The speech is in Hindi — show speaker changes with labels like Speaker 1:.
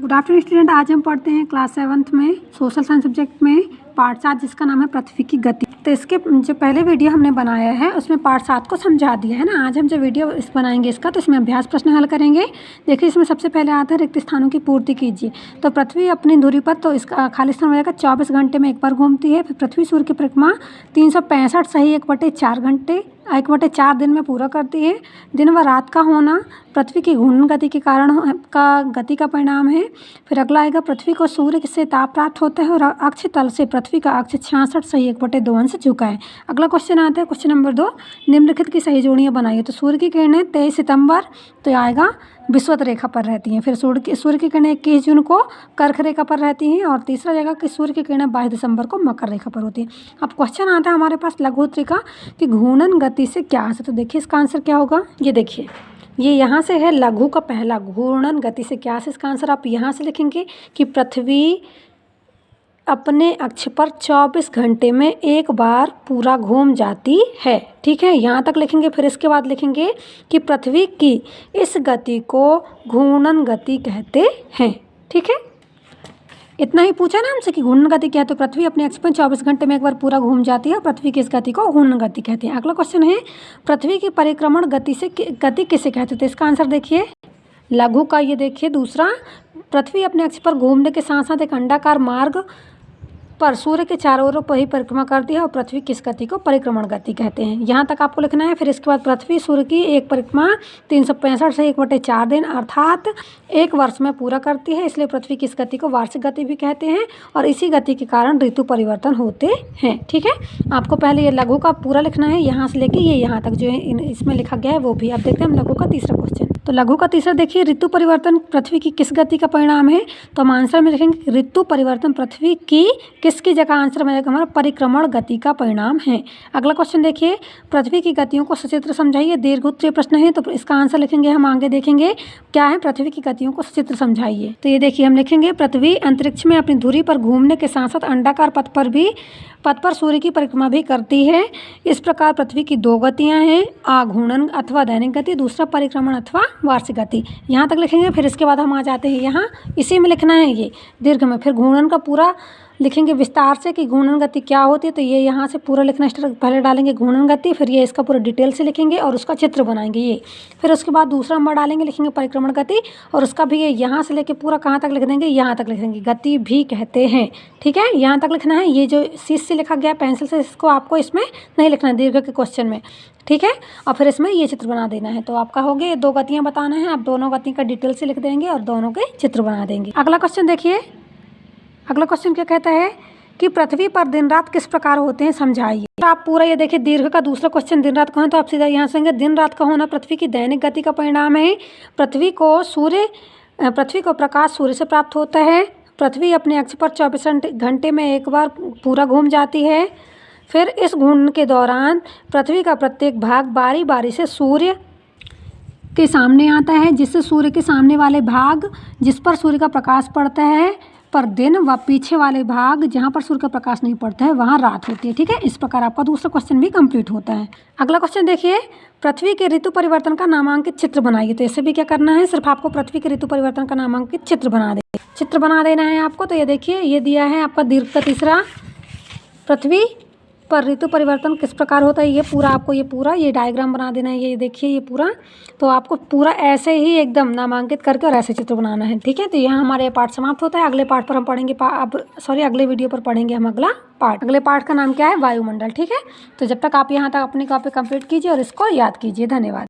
Speaker 1: Good afternoon student. आज हम पढ़ते हैं क्लास 7th में सोशल साइंस सब्जेक्ट में पार्ट 7 जिसका नाम है पृथ्वी की गति। तो इसके जो पहले वीडियो हमने बनाया है उसमें पार्ट 7 को समझा दिया है ना। आज हम जो वीडियो बनाएंगे इसका तो इसमें अभ्यास प्रश्न हल करेंगे। देखिए इसमें सबसे पहले आता है रिक्त स्थानों की पूर्ति कीजिए। तो पृथ्वी अपनी धुरी पर तो इसका खाली स्थान हो जाएगा 24 घंटे में एक बार घूमती है। फिर पृथ्वी सूर्य की परिक्रमा 365 सही 1/4 घंटे 1/4 दिन में पूरा करती है। दिन व रात का होना पृथ्वी की घूर्णन गति के कारण गति का परिणाम है। फिर अगला आएगा पृथ्वी को सूर्य से ताप प्राप्त होता है और अक्ष तल से पृथ्वी का अक्ष 66 सही 1/2 अंश झुका है। अगला क्वेश्चन आता है क्वेश्चन नंबर 2, निम्नलिखित की सही जोड़ियाँ बनाइए। तो सूर्य की किरणें 23 सितंबर तो आएगा विषुवत रेखा पर रहती हैं। फिर सूर्य की किरणें 21 जून को कर्क रेखा पर रहती हैं। और तीसरा जगह कि सूर्य की किरणें 22 दिसंबर को मकर रेखा पर होती हैं। अब क्वेश्चन आता है हमारे पास लघुत्तरी का कि घूर्णन गति से क्या है। तो देखिए इसका आंसर क्या होगा। ये देखिए ये यहाँ से है लघु का पहला घूर्णन गति से क्या है। इसका आंसर आप यहाँ से लिखेंगे कि पृथ्वी अपने अक्ष पर 24 घंटे में एक बार पूरा घूम जाती है। ठीक है, यहाँ तक लिखेंगे। फिर इसके बाद लिखेंगे कि पृथ्वी की इस गति को घूर्णन गति कहते हैं। ठीक है, इतना ही पूछा ना हमसे कि घूर्णन गति क्या है। तो पृथ्वी अपने अक्ष पर 24 घंटे में एक बार पूरा घूम जाती है। पृथ्वी की इस गति को घूर्णन गति कहते हैं। अगला क्वेश्चन है पृथ्वी की परिक्रमण गति किसे कहते हैं। तो इसका आंसर देखिए लघु का ये देखिए दूसरा, पृथ्वी अपने अक्ष पर घूमने के साथ साथ एक अंडाकार मार्ग पर सूर्य के चारों ओर ही परिक्रमा करती है और पृथ्वी किस गति को परिक्रमण गति कहते हैं। यहाँ तक आपको लिखना है। फिर इसके बाद पृथ्वी सूर्य की एक परिक्रमा 365 से 1/4 दिन अर्थात एक वर्ष में पूरा करती है, इसलिए पृथ्वी की इस गति को वार्षिक गति भी कहते हैं और इसी गति के कारण ऋतु परिवर्तन होते हैं। ठीक है, आपको पहले ये लघु का पूरा लिखना है, यहाँ से लेके ये यहाँ तक जो है इसमें लिखा गया है वो भी। अब देखते हैं हम लघु का तीसरा क्वेश्चन। तो लघु का तीसरा देखिए ऋतु परिवर्तन पृथ्वी की किस गति का परिणाम है। तो हम आंसर में लिखेंगे ऋतु परिवर्तन पृथ्वी की किसकी जगह आंसर में हमारा परिक्रमण गति का परिणाम है। अगला क्वेश्चन देखिए पृथ्वी की गतियों को सचित्र समझाइए। दीर्घोत्तरीय प्रश्न है तो इसका आंसर लिखेंगे हम आगे देखेंगे क्या है। पृथ्वी की गतियों को सचित्र समझाइए। तो ये देखिए हम लिखेंगे पृथ्वी अंतरिक्ष में अपनी धुरी पर घूमने के साथ साथ अंडाकार पथ पर सूर्य की परिक्रमा भी करती है। इस प्रकार पृथ्वी की दो गतियां हैं, घूर्णन अथवा दैनिक गति, दूसरा परिक्रमण अथवा वार्षिक गति। यहाँ तक लिखेंगे। फिर इसके बाद हम आ जाते हैं यहाँ इसी में लिखना है ये दीर्घ में। फिर घूर्णन का पूरा लिखेंगे विस्तार से कि घूर्णन गति क्या होती है। तो ये यहाँ से पूरा लिखना स्टार्ट, पहले डालेंगे घूर्णन गति, फिर ये इसका पूरा डिटेल से लिखेंगे और उसका चित्र बनाएंगे ये। फिर उसके बाद दूसरा नंबर डालेंगे, लिखेंगे परिक्रमण गति और उसका भी ये यहाँ से लेके पूरा कहाँ तक लिख देंगे, यहाँ तक लिख देंगे, गति भी कहते हैं। ठीक है, यहाँ तक लिखना है। ये जो शीट से लिखा गया पेंसिल से इसको आपको इसमें नहीं लिखना है दीर्घ के क्वेश्चन में। ठीक है, और फिर इसमें ये चित्र बना देना है। तो आपका हो गया, दो गतियाँ बताना है, आप दोनों गति का डिटेल से लिख देंगे और दोनों के चित्र बना देंगे। अगला क्वेश्चन देखिए, अगला क्वेश्चन क्या कहता है कि पृथ्वी पर दिन रात किस प्रकार होते हैं समझाइए। तो आप पूरा ये देखिए दीर्घ का दूसरा क्वेश्चन दिन रात का है तो आप सीधा यहाँ से दिन रात का होना पृथ्वी की दैनिक गति का परिणाम है। पृथ्वी को प्रकाश सूर्य से प्राप्त होता है। पृथ्वी अपने अक्ष पर 24 घंटे में एक बार पूरा घूम जाती है। फिर इस घूर्णन के दौरान पृथ्वी का प्रत्येक भाग बारी बारी से सूर्य के सामने आता है, जिससे सूर्य के सामने वाले भाग जिस पर सूर्य का प्रकाश पड़ता है पर दिन व पीछे वाले भाग जहाँ पर सूर्य का प्रकाश नहीं पड़ता है वहाँ रात होती है। ठीक है, इस प्रकार आपका दूसरा क्वेश्चन भी कंप्लीट होता है। अगला क्वेश्चन देखिए पृथ्वी के ऋतु परिवर्तन का नामांकित चित्र बनाइए। तो इससे भी क्या करना है, सिर्फ आपको पृथ्वी के ऋतु परिवर्तन का नामांकित चित्र बना देना है आपको। तो ये देखिए ये दिया है आपका दीर्घ का तीसरा, पृथ्वी पर ऋतु परिवर्तन किस प्रकार होता है। ये पूरा आपको ये डायग्राम बना देना है। ये देखिए ये पूरा, तो आपको पूरा ऐसे ही एकदम नामांकित करके और ऐसे चित्र बनाना है। ठीक है, तो यहाँ हमारे पार्ट समाप्त होता है। अगले पार्ट पर हम पढ़ेंगे अगले वीडियो पर पढ़ेंगे हम अगला पार्ट। अगले पार्ट का नाम क्या है, वायुमंडल। ठीक है, तो जब तक आप यहाँ तक अपनी कॉपी कंप्लीट कीजिए और इसको याद कीजिए। धन्यवाद।